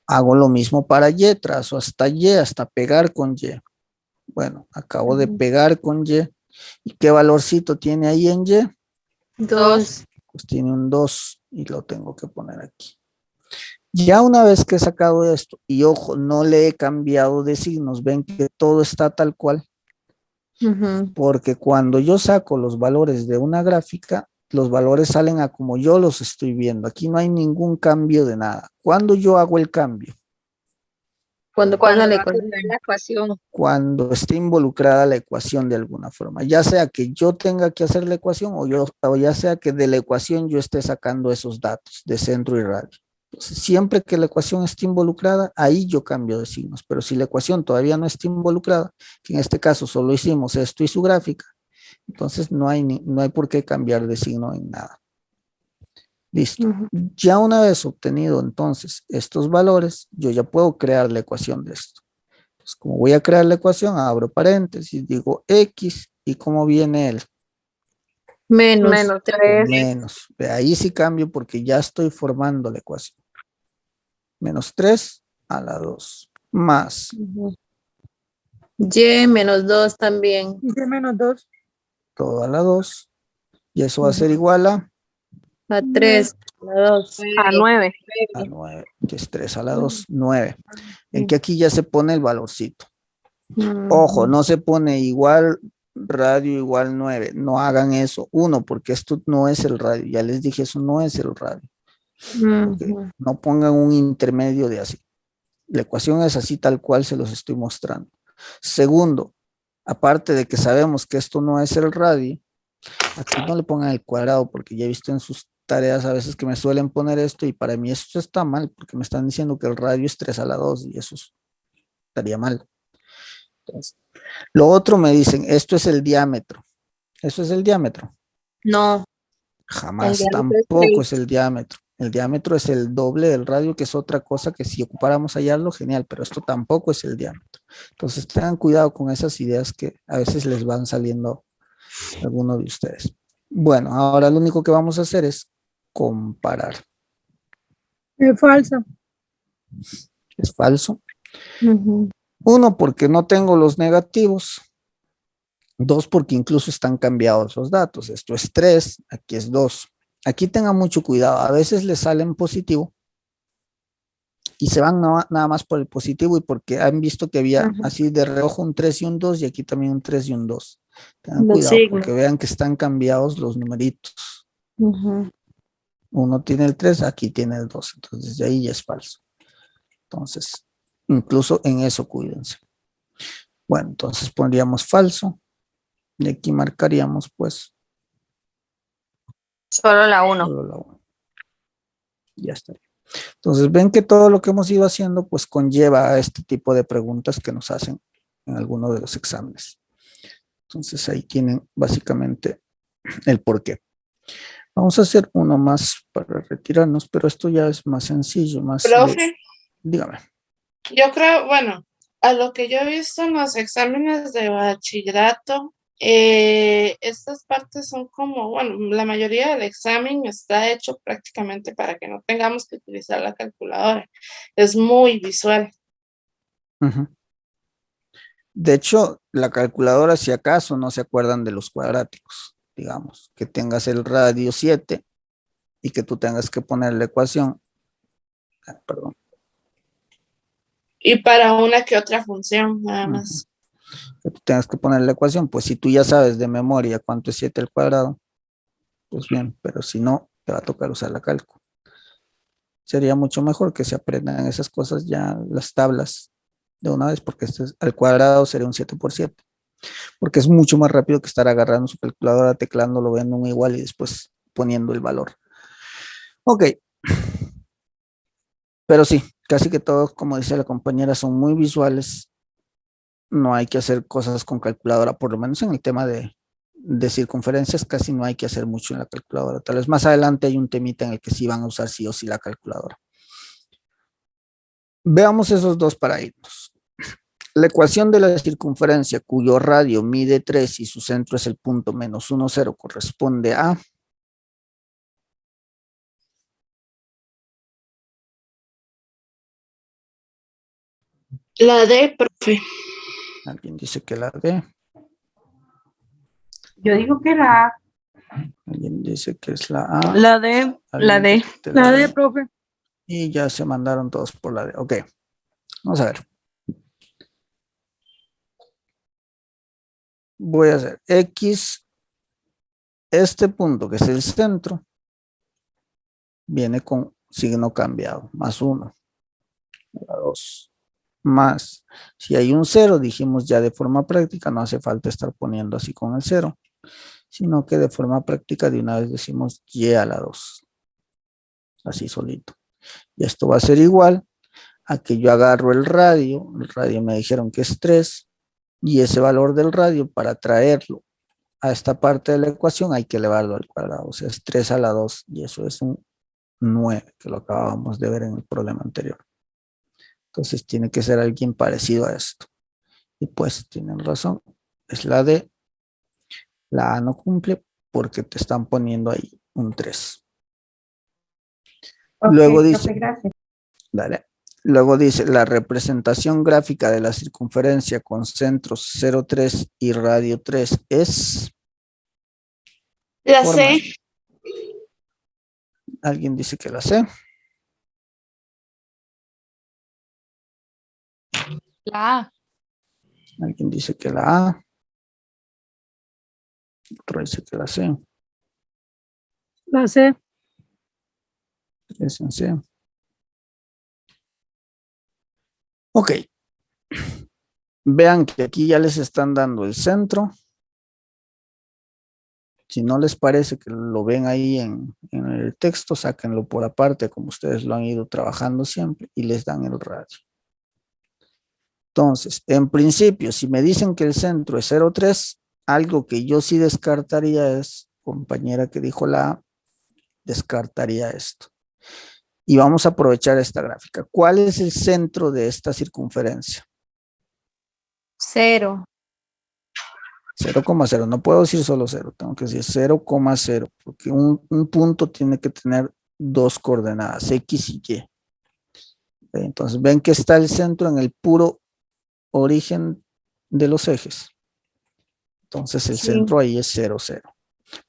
Hago lo mismo para Y, trazo hasta Y, hasta pegar con Y. Bueno, acabo de pegar con Y. ¿Y qué valorcito tiene ahí en Y? 2. Pues tiene un 2 y lo tengo que poner aquí. Ya una vez que he sacado esto, y ojo, no le he cambiado de signos, ven que todo está tal cual. Porque cuando yo saco los valores de una gráfica, los valores salen a como yo los estoy viendo. Aquí no hay ningún cambio de nada. ¿Cuándo yo hago el cambio? Cuando pasa la ecuación. Cuando esté involucrada la ecuación de alguna forma. Ya sea que yo tenga que hacer la ecuación o ya sea que de la ecuación yo esté sacando esos datos de centro y radio. Entonces, siempre que la ecuación esté involucrada, ahí yo cambio de signos. Pero si la ecuación todavía no está involucrada, que en este caso solo hicimos esto y su gráfica, entonces no hay por qué cambiar de signo en nada. Listo. Ya una vez obtenido entonces estos valores, yo ya puedo crear la ecuación de esto. Entonces, como voy a crear la ecuación, abro paréntesis, digo X, ¿y cómo viene él? Menos 3. Menos. De ahí sí cambio porque ya estoy formando la ecuación. Menos 3 a la 2. Más. Y menos 2 también. Y menos 2. Todo a la 2. Y eso va a ser igual a 3, a 2. A 9. a 9, que es 3 a la 2, 9. En que aquí ya se pone el valorcito. Ojo, no se pone igual radio igual 9. No hagan eso. 1, porque esto no es el radio. Ya les dije, eso no es el radio. No pongan un intermedio de así. La ecuación es así tal cual se los estoy mostrando. Segundo, aparte de que sabemos que esto no es el radio, aquí no le pongan el cuadrado porque ya he visto en sus tareas a veces que me suelen poner esto y para mí esto está mal porque me están diciendo que el radio es 3 a la 2 y eso estaría mal. Entonces, lo otro me dicen, esto es el diámetro. ¿Eso es el diámetro? No. Jamás, diámetro es tampoco 6. es el diámetro. El diámetro es el doble del radio, que es otra cosa que si ocupáramos hallarlo, genial, pero esto tampoco es el diámetro. Entonces tengan cuidado con esas ideas que a veces les van saliendo a algunos de ustedes. Bueno, ahora lo único que vamos a hacer es comparar. Es falsa. Es falso. Uno, porque no tengo los negativos. Dos, porque incluso están cambiados los datos. Esto es 3, aquí es 2. Aquí tengan mucho cuidado. A veces les salen positivo y se van nada más por el positivo y porque han visto que había así de reojo un 3 y un 2 y aquí también un 3 y un 2. Tengan Los cuidado signos. porque vean que están cambiados los numeritos. Uno tiene el 3, aquí tiene el 2. Entonces de ahí ya es falso. Entonces, incluso en eso cuídense. Bueno, entonces pondríamos falso. Y aquí marcaríamos pues Solo la 1. solo la 1. Ya está. Entonces ven que todo lo que hemos ido haciendo pues conlleva a este tipo de preguntas que nos hacen en alguno de los exámenes. Entonces ahí tienen básicamente el porqué. Vamos a hacer uno más para retirarnos, pero esto ya es más sencillo, más... Profe, dígame. yo creo, bueno, a lo que yo he visto en los exámenes de bachillerato, estas partes son como, bueno, la mayoría del examen está hecho prácticamente para que no tengamos que utilizar la calculadora. Es muy visual. Uh-huh. De hecho, la calculadora, si acaso, no se acuerdan de los cuadráticos. Digamos, que tengas el radio 7 y que tú tengas que poner la ecuación. Perdón. Y para una que otra función, nada más. Que tú tengas que poner la ecuación, pues si tú ya sabes de memoria cuánto es 7 al cuadrado, pues bien, pero si no, te va a tocar usar la cálculo. Sería mucho mejor que se aprendan esas cosas ya, las tablas de una vez, porque al cuadrado sería un 7 por 7, porque es mucho más rápido que estar agarrando su calculadora, teclándolo, viendo un igual y después poniendo el valor. Ok. Pero sí, casi que todos, como dice la compañera, son muy visuales. No hay que hacer cosas con calculadora, por lo menos en el tema de circunferencias, casi no hay que hacer mucho en la calculadora. Tal vez más adelante hay un temita en el que sí van a usar sí o sí la calculadora. Veamos esos dos para irnos. La ecuación de la circunferencia cuyo radio mide 3 y su centro es el punto menos 1, 0 corresponde a... La D, profe. Alguien dice que la D. Yo digo que la A. Alguien dice que es la A. La D. La D. La D, profe. Y ya se mandaron todos por la D. Ok. Vamos a ver. Voy a hacer X. Este punto que es el centro viene con signo cambiado. Más 1. 2. Más, si hay un 0, dijimos ya de forma práctica, no hace falta estar poniendo así con el 0, sino que de forma práctica de una vez decimos y a la 2, así solito. Y esto va a ser igual a que yo agarro el radio me dijeron que es 3, y ese valor del radio para traerlo a esta parte de la ecuación hay que elevarlo al cuadrado, o sea es 3 a la 2, y eso es un 9, que lo acabamos de ver en el problema anterior. Entonces tiene que ser alguien parecido a esto. Y pues tienen razón, es la D. La A no cumple porque te están poniendo ahí un 3. Ok, Luego profe, dice, gracias. dale. Luego dice, la representación gráfica de la circunferencia con centros 0,3 y radio 3 es... La forma. C. Alguien dice que la C. La A. Alguien dice que la A. Otro dice que la C. La C. Es en C. Ok. Vean que aquí ya les están dando el centro. Si no les parece que lo ven ahí en el texto, sáquenlo por aparte, como ustedes lo han ido trabajando siempre, y les dan el radio. Entonces, en principio, si me dicen que el centro es 0,3, algo que yo sí descartaría es, compañera que dijo la A, descartaría esto. Y vamos a aprovechar esta gráfica. ¿Cuál es el centro de esta circunferencia? 0. 0,0, no puedo decir solo 0, tengo que decir 0,0, porque un punto tiene que tener dos coordenadas, X y Y. Entonces, ven que está el centro en el puro origen de los ejes. Entonces, el centro ahí es 0, 0.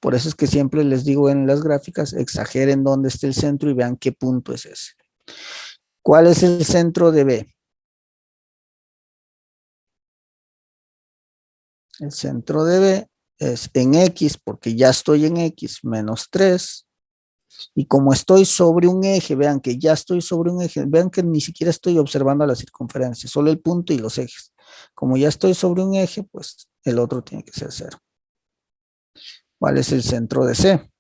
Por eso es que siempre les digo en las gráficas, exageren dónde está el centro y vean qué punto es ese. ¿Cuál es el centro de B? El centro de B es en X, porque ya estoy en X, menos 3. Y como estoy sobre un eje, vean que ya estoy sobre un eje, vean que ni siquiera estoy observando la circunferencia, solo el punto y los ejes. Como ya estoy sobre un eje, pues el otro tiene que ser 0. ¿Cuál es el centro de C?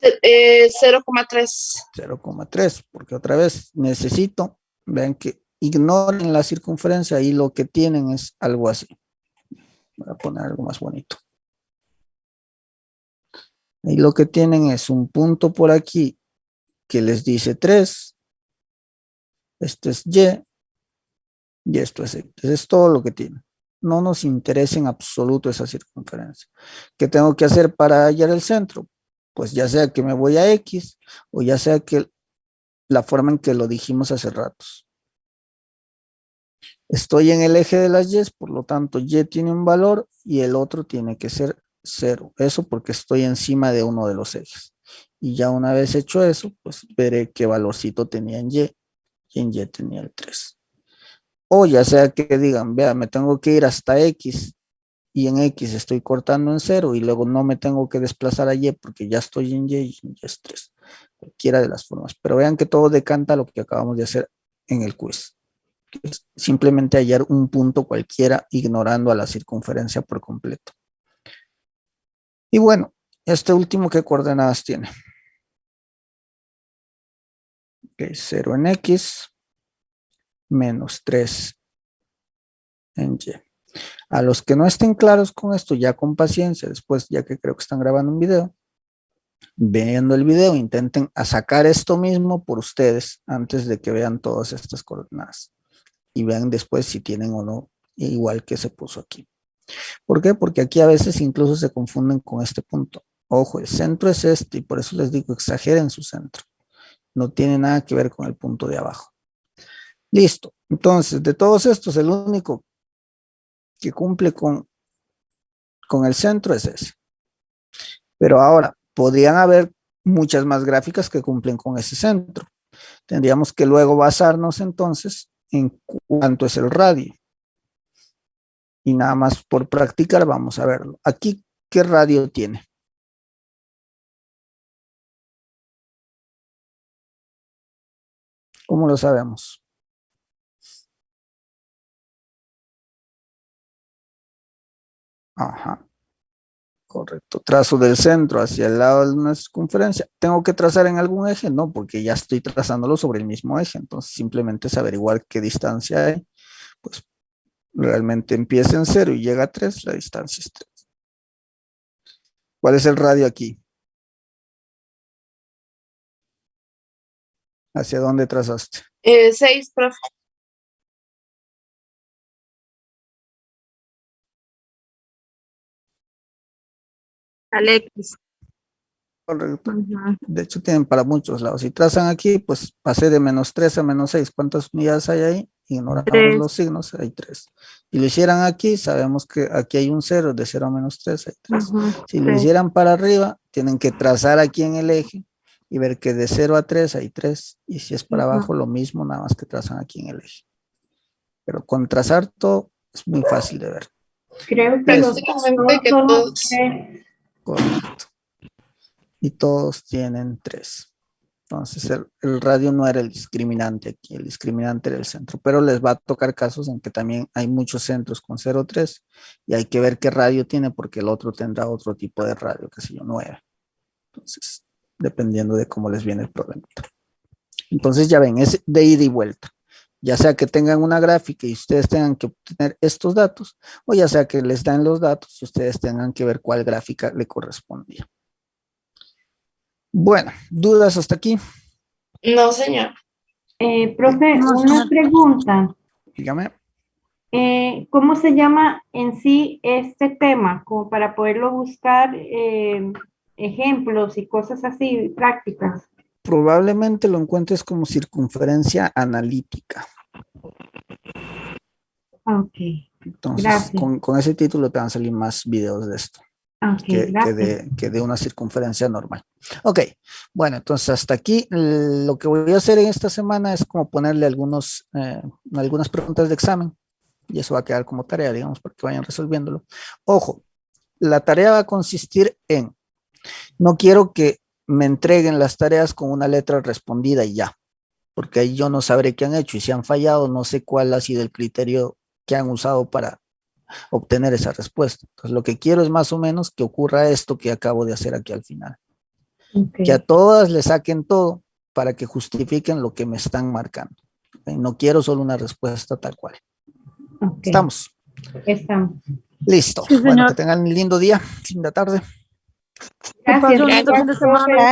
0,3. 0,3, porque otra vez necesito, vean que ignoren la circunferencia, ahí lo que tienen es algo así. Voy a poner algo más bonito. Ahí lo que tienen es un punto por aquí que les dice 3. Este es y esto es X. Es todo lo que tienen. No nos interesa en absoluto esa circunferencia. ¿Qué tengo que hacer para hallar el centro? Pues ya sea que me voy a X o ya sea que la forma en que lo dijimos hace ratos. Estoy en el eje de las Y, por lo tanto Y tiene un valor y el otro tiene que ser 0. Eso porque estoy encima de uno de los ejes. Y ya una vez hecho eso, pues veré qué valorcito tenía en Y y en Y tenía el 3. O ya sea que digan, vea, me tengo que ir hasta X y en X estoy cortando en 0 y luego no me tengo que desplazar a Y porque ya estoy en Y es 3. Cualquiera de las formas. Pero vean que todo decanta lo que acabamos de hacer en el quiz. Es simplemente hallar un punto cualquiera ignorando a la circunferencia por completo. Y bueno, este último, ¿qué coordenadas tiene? Okay, 0 en X, menos 3 en Y. A los que no estén claros con esto, ya con paciencia, después, ya que creo que están grabando un video, viendo el video, intenten a sacar esto mismo por ustedes antes de que vean todas estas coordenadas. Y vean después si tienen o no, igual que se puso aquí. ¿Por qué? Porque aquí a veces incluso se confunden con este punto. Ojo, el centro es este y por eso les digo, exageren su centro. No tiene nada que ver con el punto de abajo. Listo. Entonces, de todos estos, el único que cumple con el centro es ese. Pero ahora, podrían haber muchas más gráficas que cumplen con ese centro. Tendríamos que luego basarnos entonces en cuánto es el radio. Y nada más por practicar vamos a verlo. Aquí, ¿qué radio tiene? ¿Cómo lo sabemos? Ajá. Correcto. Trazo del centro hacia el lado de una circunferencia. ¿Tengo que trazar en algún eje? No, porque ya estoy trazándolo sobre el mismo eje. Entonces, simplemente es averiguar qué distancia hay. Pues realmente empieza en 0 y llega a 3, la distancia es 3. ¿Cuál es el radio aquí? ¿Hacia dónde trazaste? 6, profe. Al X. Correcto. De hecho, tienen para muchos lados. Si trazan aquí, pues pasé de menos 3 a menos 6. ¿Cuántas unidades hay ahí? Ignoramos 3. los signos, hay 3. Si lo hicieran aquí, sabemos que aquí hay un 0, de 0 a menos 3 hay 3. Si lo hicieran para arriba, tienen que trazar aquí en el eje y ver que de 0 a 3 hay 3. Y si es para abajo, lo mismo, nada más que trazan aquí en el eje. Pero con trazar todo es muy fácil de ver. Creo que Prácticamente que solo todos. 3. Correcto. Y todos tienen 3. Entonces el radio no era el discriminante aquí, el discriminante era el centro, pero les va a tocar casos en que también hay muchos centros con 0,3 y hay que ver qué radio tiene porque el otro tendrá otro tipo de radio, qué sé yo, 9. Entonces, dependiendo de cómo les viene el problema. Entonces ya ven, es de ida y vuelta. Ya sea que tengan una gráfica y ustedes tengan que obtener estos datos, o ya sea que les dan los datos y ustedes tengan que ver cuál gráfica le correspondía. Bueno, ¿dudas hasta aquí? No, señor. Profe, una pregunta. Dígame. ¿Cómo se llama en sí este tema? Como para poderlo buscar ejemplos y cosas así, prácticas. Probablemente lo encuentres como circunferencia analítica. Ok, Entonces, gracias. con ese título te van a salir más videos de esto Ok, gracias. que de una circunferencia normal. Ok, bueno, entonces hasta aquí lo que voy a hacer en esta semana es como ponerle algunas preguntas de examen y eso va a quedar como tarea, digamos, para que vayan resolviéndolo. Ojo, la tarea va a consistir en, no quiero que me entreguen las tareas con una letra respondida y ya, porque ahí yo no sabré qué han hecho y si han fallado, no sé cuál ha sido el criterio que han usado para obtener esa respuesta. Entonces, lo que quiero es más o menos que ocurra esto que acabo de hacer aquí al final. Ok, Que a todas le saquen todo para que justifiquen lo que me están marcando. ¿Ok? No quiero solo una respuesta tal cual. ok, ¿Estamos? estamos. Listo. Sí, Bueno, que señor. tengan un lindo día, linda tarde. Que pase un lindo Gracias, fin de semana. profe.